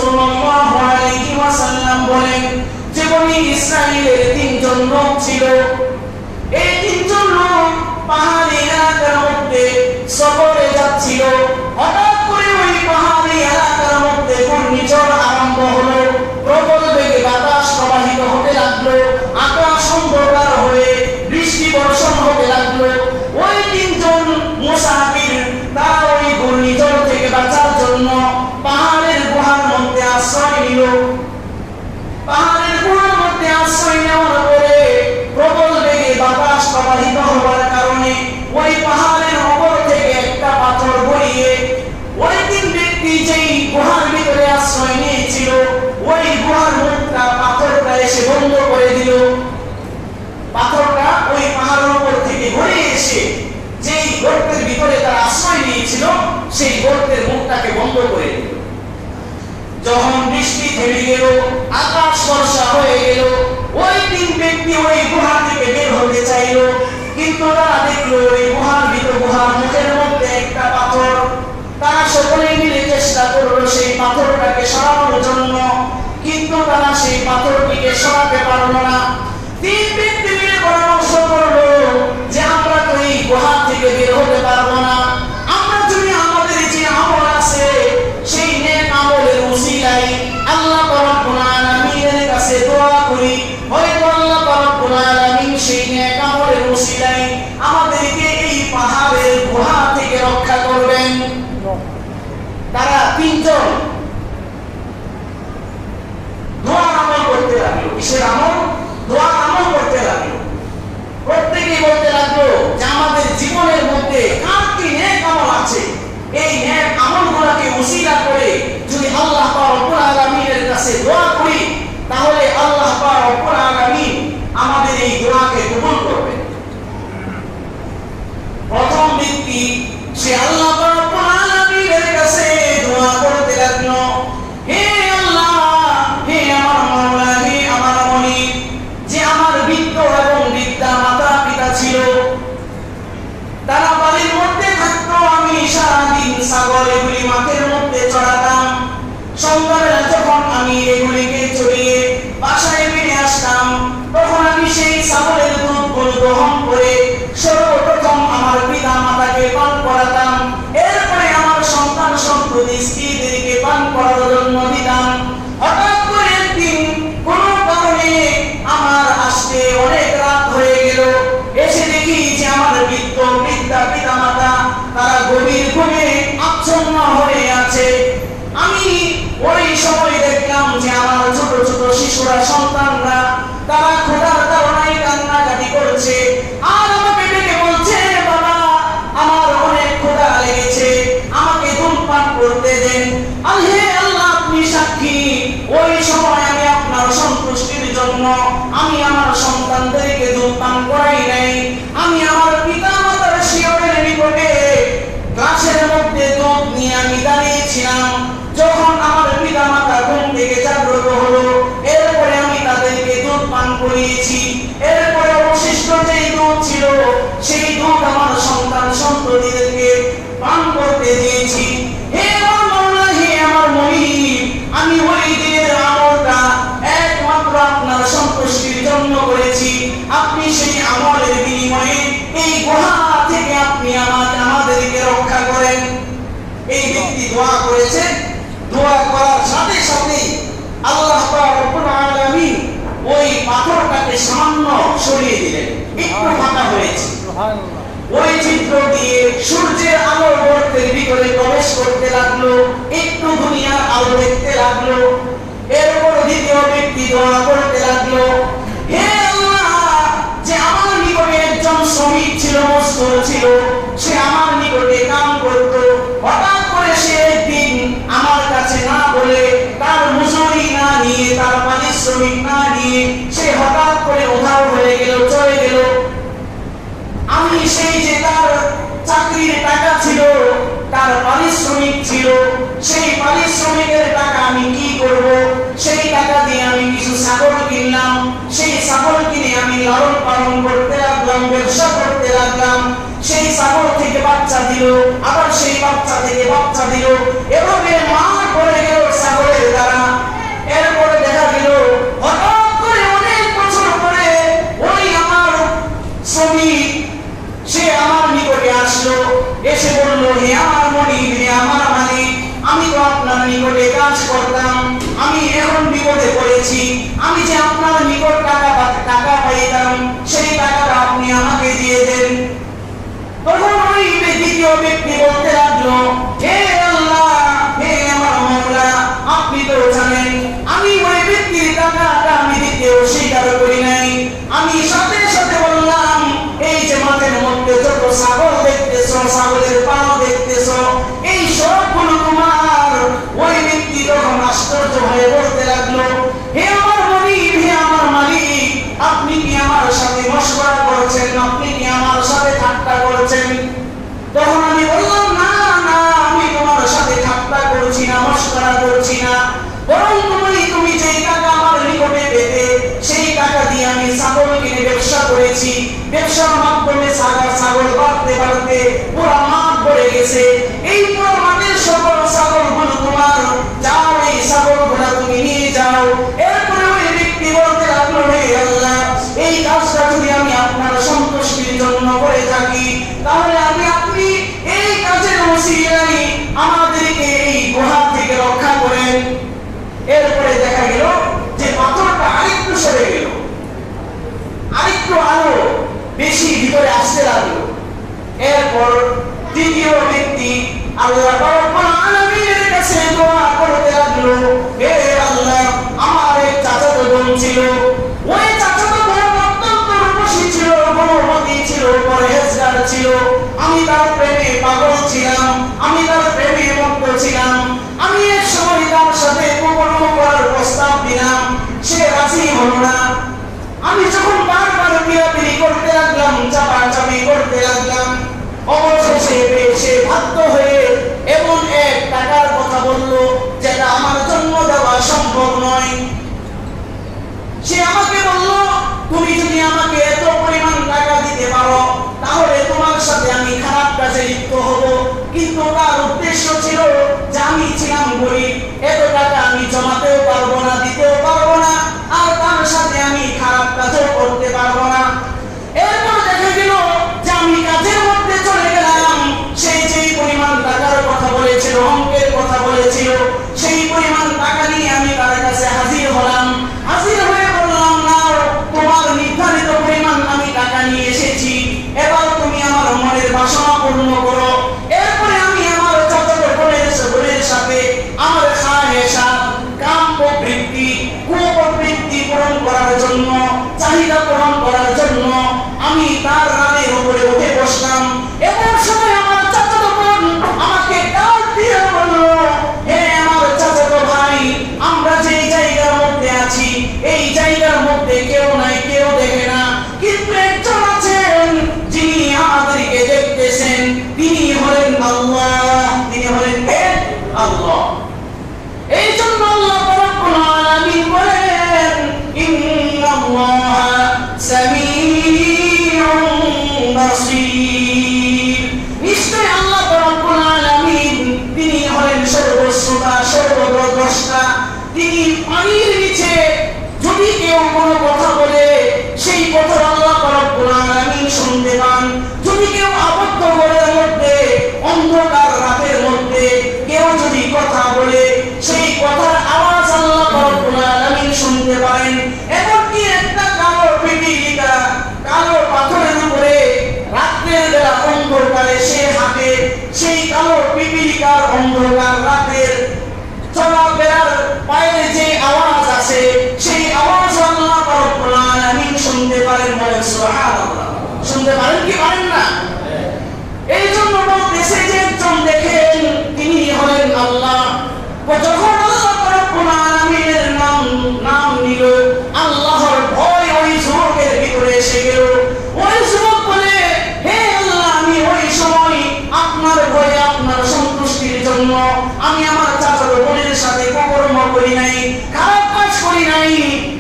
সাল্লাল্লাহু আলাইহি ওয়াসাল্লাম বলেন যে বনি ইসরাঈলের তিনজন লোক ছিল। এই তিনজন লোক পাহাড়ি এলাকার মধ্যে সফরে যাচ্ছিল। হঠাৎ করে ওই পাহাড়ি এলাকার মধ্যে ঘূর্ণিঝড় আরম্ভ হলো। প্রবল বেগে বাতাস প্রবাহিত হতে লাগলো। আকাশ অন্ধকার হয়ে বৃষ্টি বর্ষণ হতে লাগলো। ওই তিনজন মুসাফির তারা ওই ঘূর্ণিঝড় থেকে বাঁচার জন্য পাহাড়ের গুহার মধ্যে আশ্রয় নিল। পাহাড়ের গুহার মধ্যে আশ্রয় নেওয়ার পরে প্রবল বেগে বাতাস প্রবাহিত হওয়ার কারণে ওই পাহাড়ের উপর থেকে একটা পাথর গড়িয়ে ওই তিন ব্যক্তি যেই গুহার ভিতরে আশ্রয় নিয়েছিল ওই গুহার মুখটা পাথরটা এসে বন্ধ করে দিল। পাথরটা ওই পাহাড়ের উপর থেকে গড়িয়ে এসে যেই গর্তের ভিতরে তারা আশ্রয় নিয়েছিল সেই গর্তের মুখটাকে বন্ধ করে দিল। যখন বৃষ্টি থেমে গেল, আকাশ বর্ষা হয়ে গেল, ওই তিন ব্যক্তি ওই গুহা থেকে বের হতে চাইল, কিন্তু তারা দেখলো ওই গুহার মুখের মধ্যে একটা পাথর। তারা সকলে মিলে চেষ্টা করলো সেই পাথরটাকে সরানোর জন্য, কিন্তু তারা সেই পাথরটিকে সরাতে পারলো না। তিন ব্যক্তি মিলে পরামর্শ করলো যে আমরা তো এই গুহা থেকে বের হতে পারবো না। আমরা যদি আমাদের যে আমল আছে সেই নেক আমলের উসিলায় আল্লাহ রাব্বুল আলামিনের কাছে দোয়া করি, হয়তো আল্লাহ রাব্বুল আলামিন সেই নেক আমলের উসিলায় আমাদেরকে এই পাহাড়ের গুহা থেকে রক্ষা করবেন। তারা তিনজন দোয়ার আমল করতে লাগলো। কিসের আমল? দোয়ার আমল করতে লাগলো। প্রত্যেকেই বলতে লাগলো যে আমাদের জীবনের মধ্যে কার কি নেক আমল আছে, এই নেক আমলগুলোকে উসিলা করে যদি আল্লাহ রাব্বুল আলামিনের কাছে দোয়া করি তাহলে আল্লাহ রাব্বুল আলামিন আমাদের এই দোয়াকে কবুল করবেন। প্রথম ব্যক্তি সে আল্লাহ রাব্বুল আলামিনের কাছে দোয়া করতে লাগলো, হে আল্লাহ, হে আমার মাওলা, হে আমার মনিব, যে আমার বৃদ্ধ এবং বৃদ্ধা মাতা পিতা ছিল, তারা বাড়ির মধ্যে থাকতো, আমি সারাদিন ছাগল এগুলি মাঠের মধ্যে চড়াতাম। সন্ধ্যাবেলা যখন আমি এগুলিকে চড়িয়ে বাসায় ফিরে আসতাম তখন আমি সেই ছাগলের দুধ গ্রহণ করে সর্বপ্রথম আমার পিতা মাতাকে পান করাতাম, এরপরে আমার সন্তান সন্ততি স্ত্রীদেরকে পান করার জন্য দিতাম। হঠাৎ করে একদিন কোনো কারণে আমার আসতে অনেক রাত হয়ে গেল। এসে দেখি যে আমার বৃদ্ধা পিতা মাতা তারা গভীর ঘুমে আচ্ছন্ন হয়ে আছে। আমি ওই সময় দেখলাম যে আমার ছোট ছোট শিশুরা, সন্তানরা তারা ক্ষুধার কারণে কান্নাকাটি করছে আর আমাকে ডেকে বলছে, বাবা আমার অনেক ক্ষুধা লেগেছে, আমাকে দুধ পান করতে দেন। হে আল্লাহ, আপনি সাক্ষী, ওই সময় আমি আপনার সন্তুষ্টির জন্য আমি আমার সন্তানদেরকে দুধ পান করাই নাই। আমি আমার পিতা মাতার শিয়রের নিকটে গ্লাসের মধ্যে দুধ নিয়ে আমি দাঁড়িয়েছিলাম। যখন আমার পিতা মাতা ঘুম থেকে জাগ্রত হলো এরপরে আমি তাদেরকে দুধ পান করিয়েছি। এরপরে অবশিষ্ট যেই দুধ ছিল সেই দুধ আমার সন্তান সন্ততিদেরকে পান করতে দিয়েছি। হে আমার মাওলা, হে আমার মনিব, আমি ওই দিনের আমলটা একমাত্র আপনার সন্তুষ্টির জন্য করেছি। আপনি সেই আমলের বিনিময়ে এই গুহা থেকে আপনি আমাদেরকে রক্ষা করেন। এই ব্যক্তি দোয়া করেছে, দোয়া করার সাথে সাথে আল্লাহ রাব্বুল আলামিন ওই পাথরটাকে সামান্য সরিয়ে দিলেন, একটু ফাঁকা হয়েছে। ওই চিত্র দিয়ে সূর্যের আলো গর্তের ভিতরে প্রবেশ করতে লাগলো, একটু দুনিয়ার আলো দেখতে লাগলো। এরপর দ্বিতীয় ব্যক্তি দোয়া করতে লাগলো, হে আল্লাহ, যে আমার নিকটে একজন শ্রমিক ছিল, মজদুর ছিল, সে আমার নিকটে কাম করত। হঠাৎ করে সে একদিন আমার কাছে না বলে, তার মজুরি না নিয়ে, তার পারিশ্রমিক না নিয়ে সে হঠাৎ করে উধাও হয়ে গেল, চলে গেল। আমি সেই যে তার চাকরির টাকা ছিল, তার পারিশ্রমিক ছিল, সেই পারিশ্রমিকের টাকা আমি কি করব? সেই টাকা দিয়ে আমি কিছু ছাগল কিনলাম, সেই ছাগল কিনে আমি লালন পালন করতে লাগলাম, ব্যবসা করতে লাগলাম। সেই ছাগল থেকে বাচ্চা দিল, আবার সেই বাচ্চা থেকে বাচ্চা দিল, এভাবে মাস পড়ে গেল ছাগলের দ্বারা। করতাম, আমি এখন বিপদে পড়েছি, আমি যে আপনার নিকট টাকা পাইতাম সেই টাকাটা আপনি আমাকে দিয়ে দেন। তখন ওই দ্বিতীয় ব্যক্তি বলতে লাগলো, হে আল্লাহ, হে আমার মাওলা, আপনি তো জানেন আমি ওই ব্যক্তির টাকাটা আমি দিতে অস্বীকার করি নাই। আমি সাথে সাথে বললাম, এই যে মাঠের মধ্যে যত ছাগল দেখতেছো, ছাগলের পাও দেখতেছো, এই সবগুলো তোমার। ওই ব্যক্তি তখন আশ্চর্য হয়ে বলতে লাগলো, হে আমার মালিক, হে আমার মালিক, আপনি কি আমার সাথে মশকরা করছেন? আপনি কি আমার সাথে ঠাট্টা করছেন? তখন আমি বললাম, না না, আমি তোমার সাথে ঠাট্টা করছি না, মশকরা করছি না, বরং তুমি যেই টাকা আমার নিকটে পেতে সেই টাকা দিয়ে আমি ছাগল কিনে ব্যবসা করেছি। ব্যবসার মাধ্যমে ছাগল বাড়তে বাড়তে পুরো মাঠ ভরে গেছে। এই পুরো মাঠের সকল ছাগলগুলো তোমার, যাও এই ছাগলগুলো তুমি নিয়ে যাও। এরপরে ওই ব্যক্তি বলতে লাগলো, হে আল্লাহ, এই কাজটা যদি আমি আপনার সন্তুষ্টির জন্য করে থাকি, তাহলে আপনি এই কাজের ওসিলায় আমাদেরকে এই গুহা থেকে রক্ষা করেন। এরপরে দেখা গেল যে পাথরটা আরেকটু সরে গেল, আরেকটু আরো বেশি ভিতরে আসতে লাগলো। এরপর তৃতীয় ব্যক্তি আল্লাহ রাব্বুল আলামিনের কাছে দোয়া করতে লাগলো, হে আল্লাহ, আমার এক চাচাতো বোন ছিল, ওই চাচাতো বোন অত্যন্ত রূপসী ছিল, গুণবতী ছিল, পরহেজগার ছিল, আমি তার প্রেমে পাগল ছিলাম, আমি তার প্রেমে মত্ত ছিলাম। আমি এক সময় তার সাথে কুকর্ম করার প্রস্তাব দিলাম, সে রাজি হলো না। আমি যখন বারবার বিয়াদবি করতে লাগলাম, চাপাচাপি করতে লাগলাম, অবশেষে সে বাধ্য হয়ে এমন এক টাকার কথা বলল যেটা আমার জন্য দেওয়া সম্ভব নয়। সে আমাকে বলল, তুমি যদি আমাকে এত পরিমাণ টাকা দিতে পারো তাহলে তোমার সাথে আমি খারাপ কাজে লিপ্ত হব। কিন্তু তার উদ্দেশ্য ছিল যে আমি ছিলাম গরিব, এত টাকা আমি জমাতেও পারবো না, দিতেও পারবো না, আর তার সাথে আমি খারাপ কাজও করতে পারবো না। এরপর দেখা গেল যে আমি কাজের মধ্যে চলে গেলাম। সেই যেই পরিমাণ টাকার কথা বলেছিল, অঙ্কের কথা বলেছিল, সেই পরিমাণ টাকা নিয়ে আমি তার কাছে হাজির হলাম। হাজির হয়ে বললাম, না, তোমার নির্ধারিত পরিমাণ আমি টাকা নিয়ে এসেছি, এবার তুমি আমার মনের বাসনা পূর্ণ করো। এরপরে আমি আমার চাচাতো বোনের সাথে আমার খাহেশা, কাম প্রবৃত্তি, কুপ্রবৃত্তি পূরণ করার জন্য, চাহিদা পূরণ করার জন্য আমি তার রানের উপরে উঠে বসলাম। এমন সময় আমার চাচাতো বোন আমাকে ডাক দিয়ে বলল, হে আমার চাচাতো ভাই, আমরা যেই জায়গার মধ্যে আছি এই জায়গার মধ্যে কেউ নাই, কেউ দেখে না, কিন্তু একজন আছেন যিনি আমাদেরকে দেখতেছেন, তিনি হলেন আল্লাহ। তিনি হলেন কে? আল্লাহ। এই জন্য আল্লাহ রাব্বুল আলামিন বলেন, ইন্নাল্লাহা সামিউন বাসীর। নিশ্চয় আল্লাহ রাব্বুল আলামিন তিনি হলেন সর্বশ্রোতা, সর্বদ্রষ্টা। তিনি পানির নিচে যদি কেউ কোনো কথা বলে সেই কথা আল্লাহ রাব্বুল আলামিন শুনতে পান। যদি কেউ আবদ্ধ ঘরের মধ্যে, অন্ধকার রাতের মধ্যে কেউ যদি কথা বলে সেই কথার আওয়াজ আল্লাহ রাব্বুল আলামিন শুনতে পারেন। এমনকি একটা কালো পিপীলিকা কালো পাথরের উপরে রাতের বেলা অন্ধকারে সে হাঁটে, সেই কালো পিপীলিকার অন্ধকার রাতের চলাফেরার পায়ের যে আওয়াজ আছে সেই আওয়াজ আল্লাহ রাব্বুল আলামিন শুনতে পারেন। বলেন সুবহানাল্লাহ। শুনতে পারেন কি পারেন না? এই জন্য বলতেছে যে একজন দেখেন তিনি হলেন আল্লাহ। যখন আল্লাহ রাব্বুল আলামিনের নাম নিল, আল্লাহর ভয় ওই যুবকের ভিতরে এসে গেল। ওই যুবক বলে, হে আল্লাহ, আমি ওই সময় আপনার ভয়ে, আপনার সন্তুষ্টির জন্য আমি আমার চাচাতো বোনের সাথে কুকর্ম করি নাই, খারাপ কাজ করি নাই,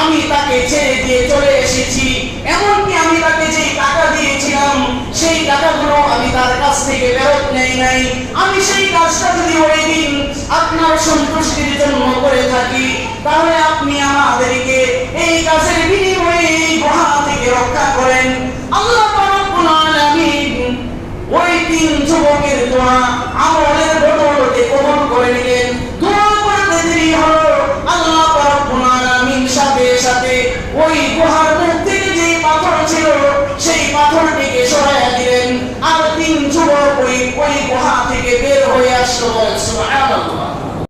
আমি তাকে ছেড়ে দিয়ে চলে এসেছি। এমনকি আমি তাকে যে টাকা দিয়েছিলাম সেই টাকাগুলো আমি তার কাছ থেকে ফেরত নেই নাই। আমি সেই কাজটা যদি ওই দিন আপনার সন্তুষ্টির জন্য করে থাকি তাহলে আপনি আমাদেরকে এই কাজের বিনিময়ে এই গুনাহ থেকে রক্ষা করেন। আল্লাহ রাব্বুল আলামিন ওই তিন যুবকের দোয়া আমলের বদৌলতে কবুল করে নিলেন। দোয়া করতে দেরি ছিল সেই পাথরটিকে সরাইয়া দিলেন আর 3 যুবক ওই গুহা থেকে বের হয়ে আসলো। সুবহানাল্লাহ।